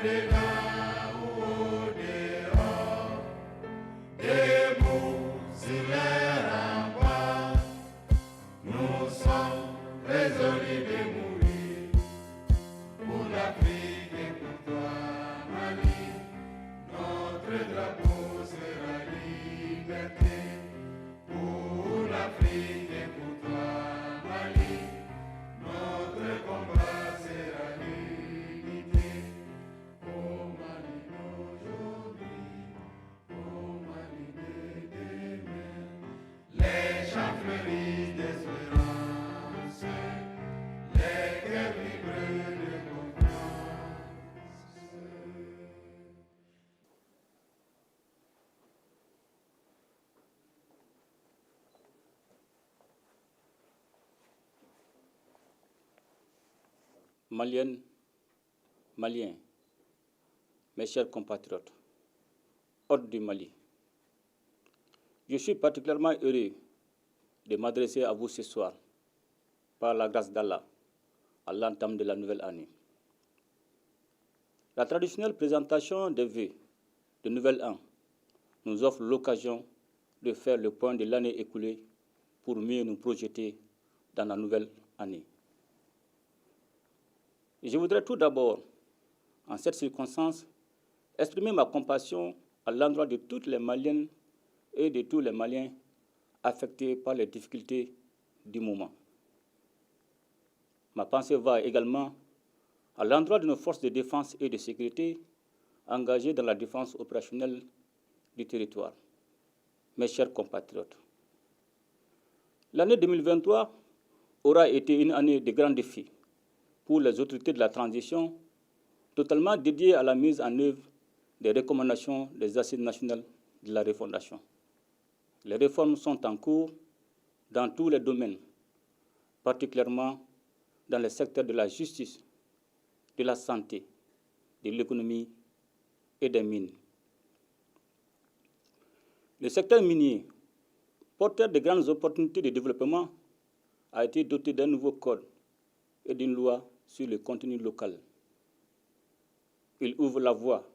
dedans ou au dehors, debout sur les remparts, nous sommes résolus de mourir pour l'Afrique et pour toi, Mali. Notre drapeau sera liberté pour l'Afrique et pour toi, Mali. Notre combat sera l'unité. Au Mali d'aujourd'hui, au Mali de demain, les champs fleurissent d'espérance, les cœurs vibrent de confiance. Maliennes, Maliens, mes chers compatriotes, hôtes du Mali, je suis particulièrement heureux de m'adresser à vous ce soir, par la grâce d'Allah, à l'entame de la nouvelle année. La traditionnelle présentation des vœux de Nouvel An nous offre l'occasion de faire le point de l'année écoulée pour mieux nous projeter dans la nouvelle année. Je voudrais tout d'abord, en cette circonstance, exprimer ma compassion à l'endroit de toutes les Maliennes et de tous les Maliens affectés par les difficultés du moment. Ma pensée va également à l'endroit de nos forces de défense et de sécurité engagées dans la défense opérationnelle du territoire. Mes chers compatriotes, l'année 2023 aura été une année de grands défis pour les autorités de la transition, totalement dédiée à la mise en œuvre des recommandations des Assises nationales de la refondation. Les réformes sont en cours dans tous les domaines, particulièrement dans les secteurs de la justice, de la santé, de l'économie et des mines. Le secteur minier, porteur de grandes opportunités de développement, a été doté d'un nouveau code et d'une loi sur le contenu local. Il ouvre la voie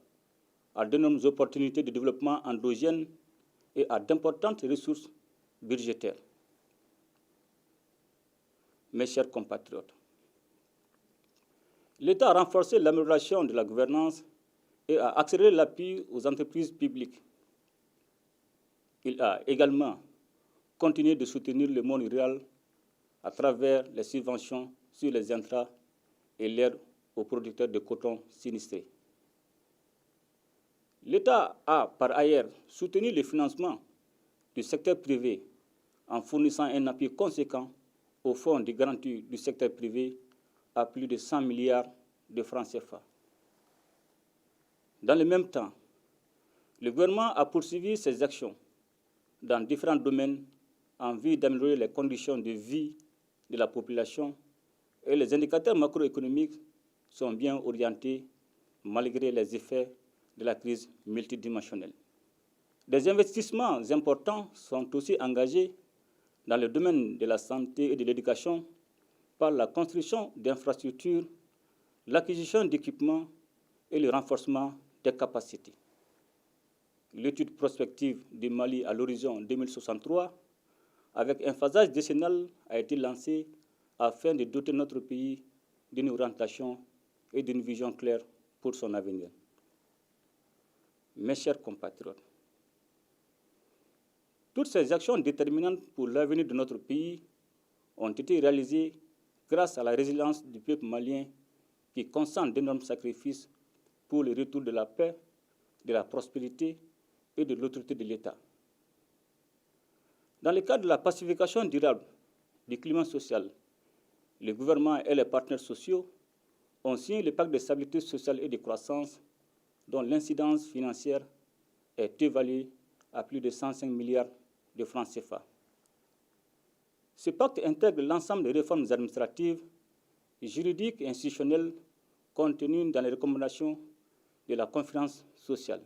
à d'énormes opportunités de développement endogène et à d'importantes ressources budgétaires. Mes chers compatriotes, l'État a renforcé l'amélioration de la gouvernance et a accéléré l'appui aux entreprises publiques. Il a également continué de soutenir le monde rural à travers les subventions sur les intrants et l'aide aux producteurs de coton sinistrés. L'État a par ailleurs soutenu le financement du secteur privé en fournissant un appui conséquent au fonds de garantie du secteur privé à plus de 100 milliards de francs CFA. Dans le même temps, le gouvernement a poursuivi ses actions dans différents domaines en vue d'améliorer les conditions de vie de la population et les indicateurs macroéconomiques sont bien orientés malgré les effets de la crise multidimensionnelle. Des investissements importants sont aussi engagés dans le domaine de la santé et de l'éducation par la construction d'infrastructures, l'acquisition d'équipements et le renforcement des capacités. L'étude prospective du Mali à l'horizon 2063, avec un phasage décennal, a été lancée afin de doter notre pays d'une orientation et d'une vision claire pour son avenir. Mes chers compatriotes, toutes ces actions déterminantes pour l'avenir de notre pays ont été réalisées grâce à la résilience du peuple malien qui consent d'énormes sacrifices pour le retour de la paix, de la prospérité et de l'autorité de l'État. Dans le cadre de la pacification durable du climat social, le gouvernement et les partenaires sociaux ont signé le pacte de stabilité sociale et de croissance dont l'incidence financière est évaluée à plus de 105 milliards de francs CFA. Ce pacte intègre l'ensemble des réformes administratives, juridiques et institutionnelles contenues dans les recommandations de la conférence sociale.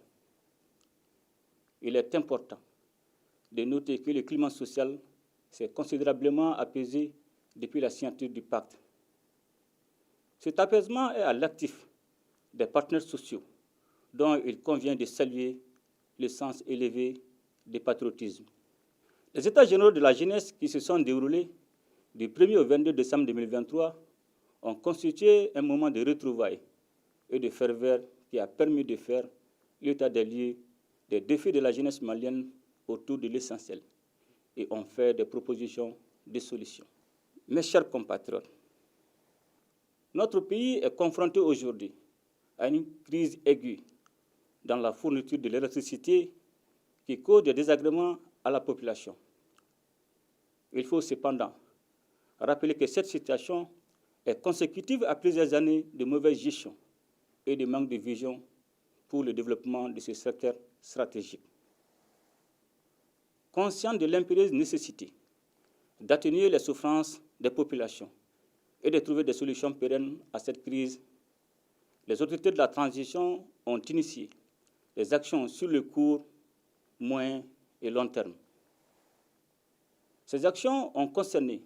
Il est important de noter que le climat social s'est considérablement apaisé depuis la signature du pacte. Cet apaisement est à l'actif des partenaires sociaux, dont il convient de saluer le sens élevé du patriotisme. Les États généraux de la jeunesse qui se sont déroulés du 1er au 22 décembre 2023 ont constitué un moment de retrouvailles et de ferveur qui a permis de faire l'état des lieux des défis de la jeunesse malienne autour de l'essentiel et ont fait des propositions de solutions. Mes chers compatriotes, notre pays est confronté aujourd'hui à une crise aiguë dans la fourniture de l'électricité qui cause des désagréments à la population. Il faut cependant rappeler que cette situation est consécutive à plusieurs années de mauvaise gestion et de manque de vision pour le développement de ce secteur stratégique. Conscient de l'impérieuse nécessité d'atténuer les souffrances des populations et de trouver des solutions pérennes à cette crise, les autorités de la transition ont initié des actions sur le court, moyen et long terme. Ces actions ont concerné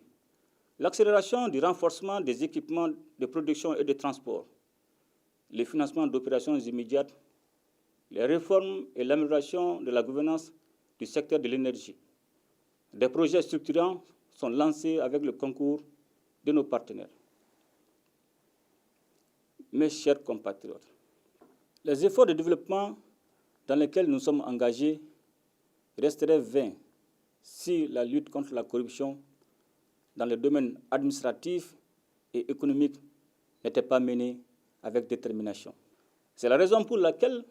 l'accélération du renforcement des équipements de production et de transport, le financement d'opérations immédiates, les réformes et l'amélioration de la gouvernance du secteur de l'énergie. Des projets structurants sont lancés avec le concours de nos partenaires. Mes chers compatriotes, les efforts de développement dans lesquels nous sommes engagés resteraient vains si la lutte contre la corruption dans les domaines administratifs et économiques n'était pas menée avec détermination. C'est la raison pour laquelle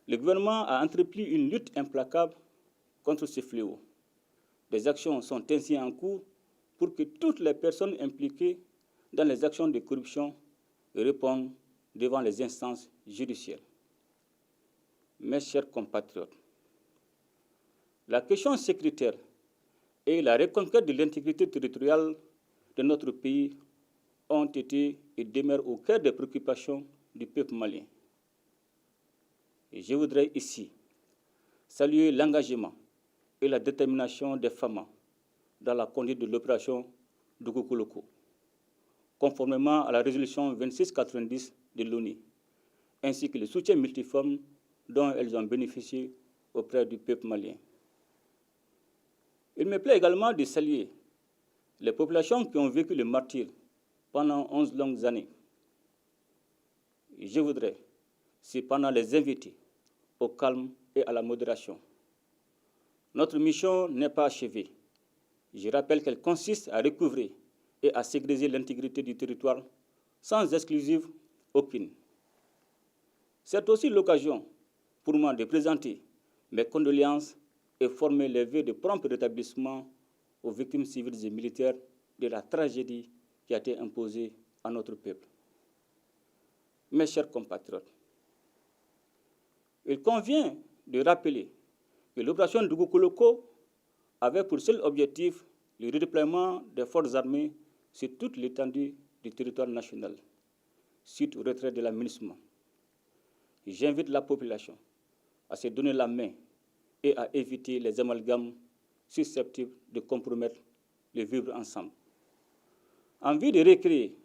le gouvernement a entrepris une lutte implacable contre ce fléau. Des actions sont ainsi en cours pour que toutes les personnes impliquées dans les actions de corruption répondent devant les instances judiciaires. Mes chers compatriotes, la question sécuritaire et la reconquête de l'intégrité territoriale de notre pays ont été et demeurent au cœur des préoccupations du peuple malien. Et je voudrais ici saluer l'engagement et la détermination des femmes dans la conduite de l'opération Dugukoloko, conformément à la résolution 2690 de l'ONU, ainsi que le soutien multiforme dont elles ont bénéficié auprès du peuple malien. Il me plaît également de saluer les populations qui ont vécu le martyre pendant 11 longues années. Et je voudrais cependant les inviter au calme et à la modération. Notre mission n'est pas achevée. Je rappelle qu'elle consiste à recouvrer et à sécuriser l'intégrité du territoire sans exclusive aucune. C'est aussi l'occasion pour moi de présenter mes condoléances et former les vœux de prompt rétablissement aux victimes civiles et militaires de la tragédie qui a été imposée à notre peuple. Mes chers compatriotes, il convient de rappeler que l'opération Dugukoloko avait pour seul objectif le redéploiement des forces armées sur toute l'étendue du territoire national, suite au retrait de la MINUSMA. J'invite la population à se donner la main et à éviter les amalgames susceptibles de compromettre le vivre ensemble. En vue de recréer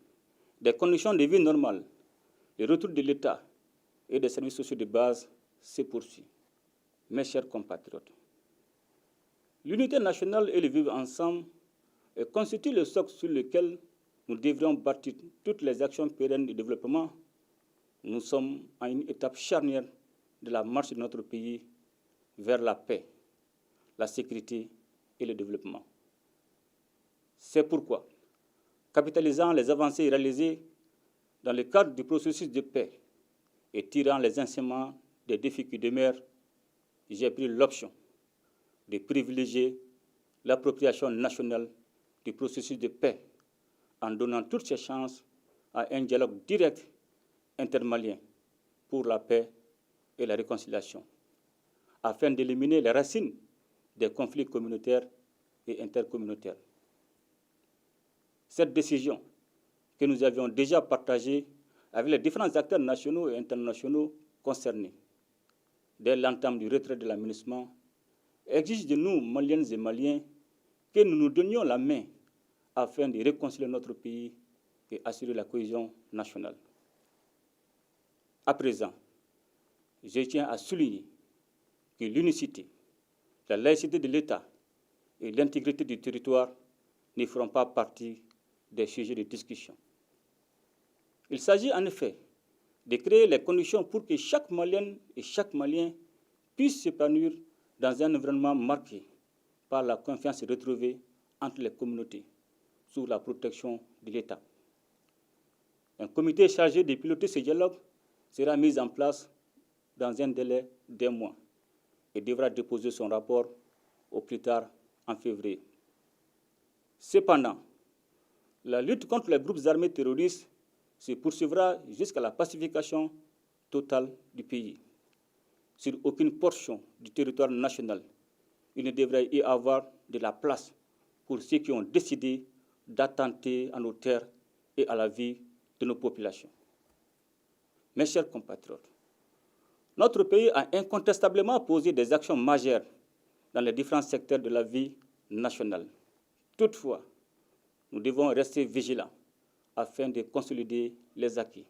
des conditions de vie normales, le retour de l'État et des services sociaux de base se poursuit. Mes chers compatriotes, l'unité nationale et le vivre ensemble constituent le socle sur lequel nous devrions bâtir toutes les actions pérennes de développement. Nous sommes à une étape charnière de la marche de notre pays vers la paix, la sécurité et le développement. C'est pourquoi, capitalisant les avancées réalisées dans le cadre du processus de paix et tirant les enseignements des défis qui demeurent, j'ai pris l'option de privilégier l'appropriation nationale du processus de paix en donnant toutes ses chances à un dialogue direct intermalien pour la paix et la réconciliation, afin d'éliminer les racines des conflits communautaires et intercommunautaires. Cette décision, que nous avions déjà partagée avec les différents acteurs nationaux et internationaux concernés, dès l'entame du retrait de la MINUSMA, exige de nous, Maliennes et Maliens, que nous nous donnions la main afin de réconcilier notre pays et assurer la cohésion nationale. À présent, je tiens à souligner que l'unicité, la laïcité de l'État et l'intégrité du territoire ne feront pas partie des sujets de discussion. Il s'agit en effet de créer les conditions pour que chaque Malienne et chaque Malien puisse s'épanouir dans un environnement marqué par la confiance retrouvée entre les communautés sous la protection de l'État. Un comité chargé de piloter ce dialogue sera mis en place dans un délai d'1 mois et devra déposer son rapport au plus tard en février. Cependant, la lutte contre les groupes armés terroristes se poursuivra jusqu'à la pacification totale du pays. Sur aucune portion du territoire national, il ne devrait y avoir de la place pour ceux qui ont décidé d'attenter à nos terres et à la vie de nos populations. Mes chers compatriotes, notre pays a incontestablement posé des actions majeures dans les différents secteurs de la vie nationale. Toutefois, nous devons rester vigilants afin de consolider les acquis.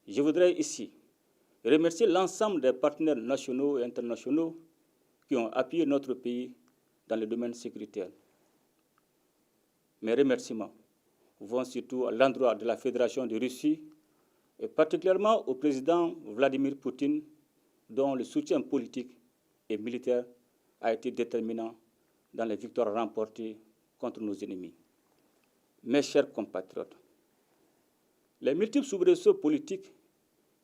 Je voudrais ici remercier l'ensemble des partenaires nationaux et internationaux qui ont appuyé notre pays dans le domaine sécuritaire. Mes remerciements vont surtout à l'endroit de la Fédération de Russie et particulièrement au président Vladimir Poutine, dont le soutien politique et militaire a été déterminant dans les victoires remportées contre nos ennemis. Mes chers compatriotes, les multiples soubresauts politiques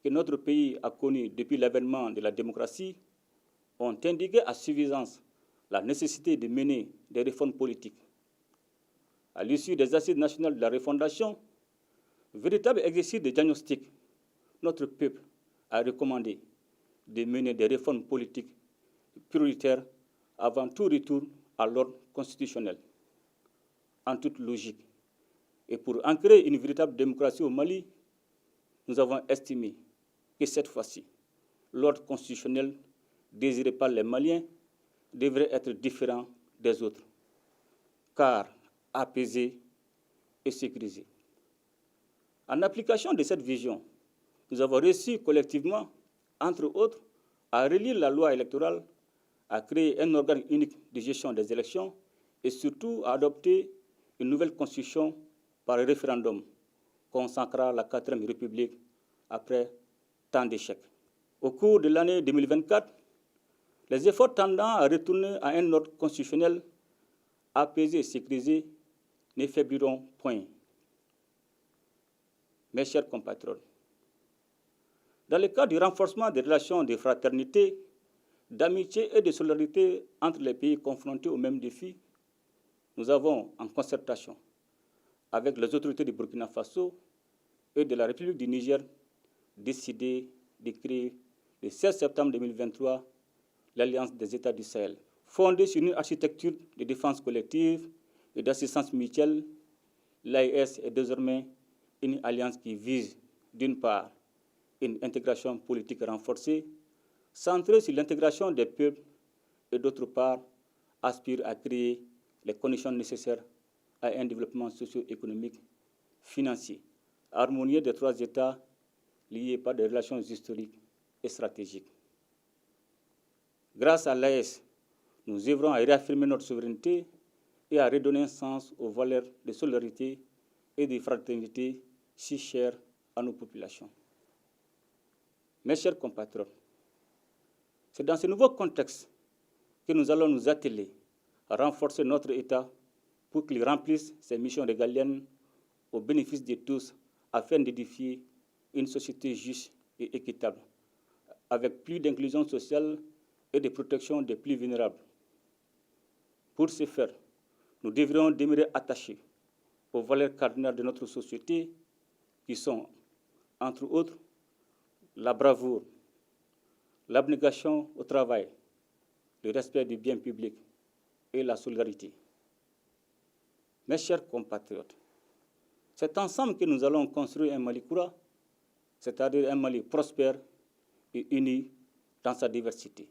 que notre pays a connus depuis l'avènement de la démocratie ont indiqué à suffisance la nécessité de mener des réformes politiques. À l'issue des assises nationales de la refondation, véritable exercice de diagnostic, notre peuple a recommandé de mener des réformes politiques prioritaires avant tout retour à l'ordre constitutionnel. En toute logique, et pour ancrer une véritable démocratie au Mali, nous avons estimé que cette fois-ci, l'ordre constitutionnel désiré par les Maliens devrait être différent des autres, car apaisé et sécurisé. En application de cette vision, nous avons réussi collectivement, entre autres, à relire la loi électorale, à créer un organe unique de gestion des élections et surtout à adopter une nouvelle constitution par référendum consacrant la 4e République après tant d'échecs. Au cours de l'année 2024, les efforts tendant à retourner à un ordre constitutionnel apaisé et sécurisé ne faibliront point. Mes chers compatriotes, dans le cadre du renforcement des relations de fraternité, d'amitié et de solidarité entre les pays confrontés aux mêmes défis, nous avons, en concertation avec les autorités du Burkina Faso et de la République du Niger, décidé de créer le 16 septembre 2023 l'Alliance des États du Sahel. Fondée sur une architecture de défense collective et d'assistance mutuelle, l'AES est désormais une alliance qui vise, d'une part, une intégration politique renforcée, centrée sur l'intégration des peuples, et d'autre part, aspire à créer les conditions nécessaires à un développement socio-économique, financier, harmonieux des 3 États liés par des relations historiques et stratégiques. Grâce à l'AES, nous œuvrons à réaffirmer notre souveraineté et à redonner un sens aux valeurs de solidarité et de fraternité si chères à nos populations. Mes chers compatriotes, c'est dans ce nouveau contexte que nous allons nous atteler à renforcer notre État pour qu'il remplisse ses missions régaliennes au bénéfice de tous afin d'édifier une société juste et équitable, avec plus d'inclusion sociale et de protection des plus vulnérables. Pour ce faire, nous devrions demeurer attachés aux valeurs cardinales de notre société qui sont, entre autres, la bravoure, l'abnégation au travail, le respect du bien public et la solidarité. Mes chers compatriotes, c'est ensemble que nous allons construire un Mali Koura, c'est-à-dire un Mali prospère et uni dans sa diversité.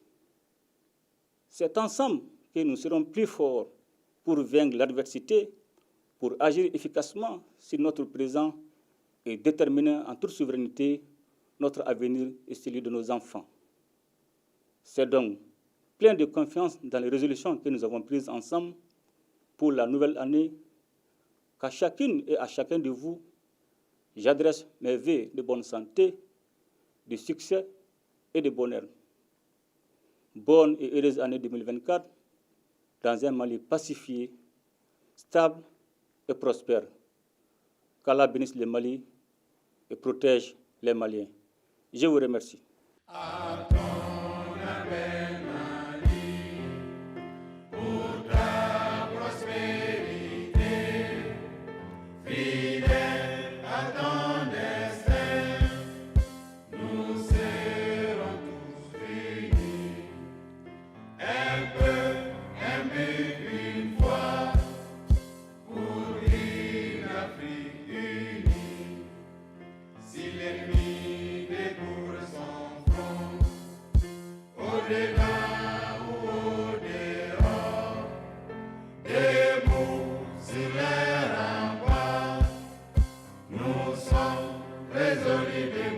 C'est ensemble que nous serons plus forts pour vaincre l'adversité, pour agir efficacement sur notre présent et déterminer en toute souveraineté notre avenir et celui de nos enfants. C'est donc plein de confiance dans les résolutions que nous avons prises ensemble pour la nouvelle année qu'à chacune et à chacun de vous, j'adresse mes vœux de bonne santé, de succès et de bonheur. Bonne et heureuse année 2024 dans un Mali pacifié, stable et prospère. Qu'Allah bénisse le Mali et protège les Maliens. Je vous remercie. Au-delà ou au-dehors, debout sur les remparts, nous sommes résolus de